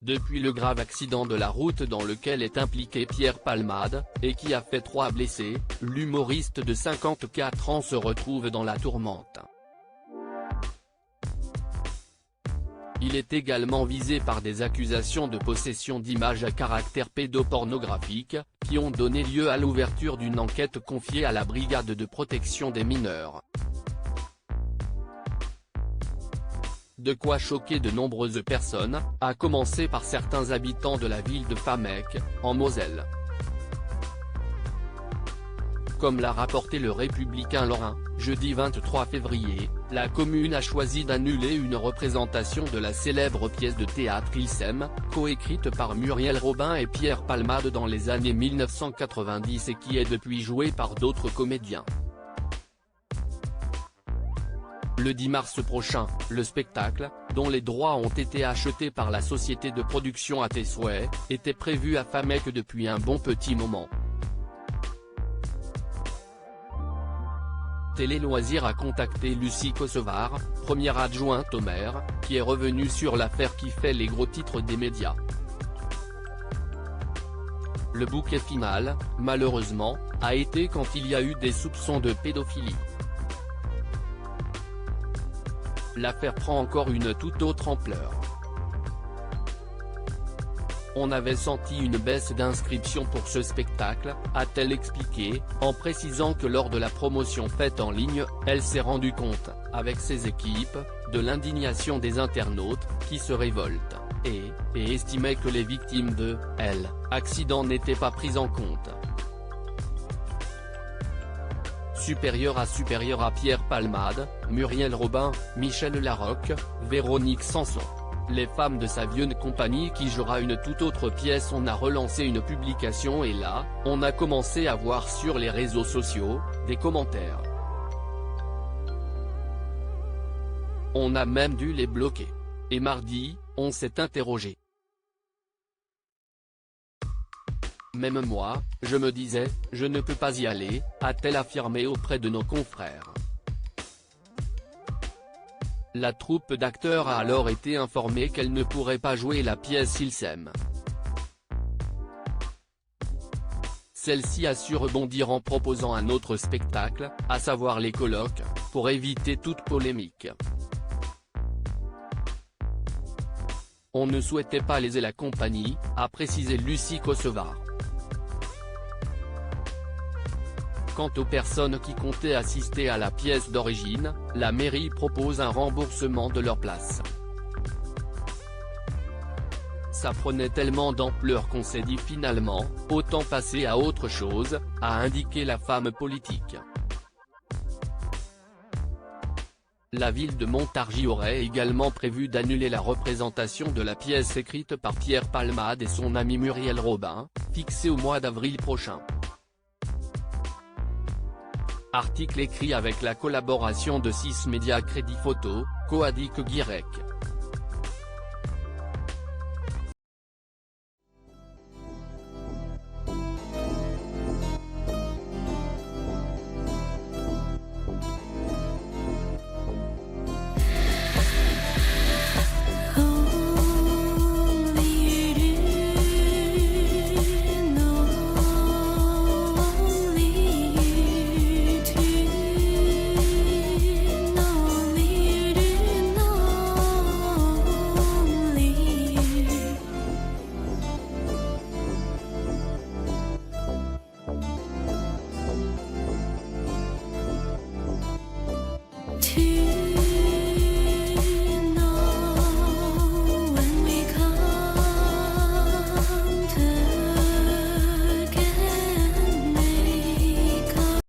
Depuis le grave accident de la route dans lequel est impliqué Pierre Palmade, et qui a fait 3 blessés, l'humoriste de 54 ans se retrouve dans la tourmente. Il est également visé par des accusations de possession d'images à caractère pédopornographique, qui ont donné lieu à l'ouverture d'une enquête confiée à la Brigade de protection des mineurs. De quoi choquer de nombreuses personnes, à commencer par certains habitants de la ville de Famec, en Moselle. Comme l'a rapporté le Républicain lorrain, jeudi 23 février, la commune a choisi d'annuler une représentation de la célèbre pièce de théâtre Il s'aime, coécrite par Muriel Robin et Pierre Palmade dans les années 1990 et qui est depuis jouée par d'autres comédiens. Le 10 mars prochain, le spectacle, dont les droits ont été achetés par la société de production À tes souhaits, était prévu à Famec depuis un bon petit moment. Télé Loisirs a contacté Lucie Kosovar, première adjointe au maire, qui est revenue sur l'affaire qui fait les gros titres des médias. Le bouquet final, malheureusement, a été quand il y a eu des soupçons de pédophilie. L'affaire prend encore une toute autre ampleur. On avait senti une baisse d'inscription pour ce spectacle, a-t-elle expliqué, en précisant que lors de la promotion faite en ligne, elle s'est rendue compte, avec ses équipes, de l'indignation des internautes, qui se révoltent, et estimaient que les victimes de accident n'étaient pas prises en compte. Supérieur à Pierre Palmade, Muriel Robin, Michel Larocque, Véronique Sanson. Les femmes de sa vieune compagnie qui jouera une toute autre pièce. On a relancé une publication et là, on a commencé à voir sur les réseaux sociaux, des commentaires. On a même dû les bloquer. Et mardi, on s'est interrogé. Même moi, je me disais, je ne peux pas y aller, a-t-elle affirmé auprès de nos confrères. La troupe d'acteurs a alors été informée qu'elle ne pourrait pas jouer la pièce Il s'aime. Celle-ci a su rebondir en proposant un autre spectacle, à savoir Les colloques, pour éviter toute polémique. On ne souhaitait pas léser la compagnie, a précisé Lucie Kosovar. Quant aux personnes qui comptaient assister à la pièce d'origine, la mairie propose un remboursement de leur place. Ça prenait tellement d'ampleur qu'on s'est dit finalement, autant passer à autre chose, a indiqué la femme politique. La ville de Montargis aurait également prévu d'annuler la représentation de la pièce écrite par Pierre Palmade et son ami Muriel Robin, fixée au mois d'avril prochain. Article écrit avec la collaboration de 6 médias Crédit Photo, Coadic Guirec. To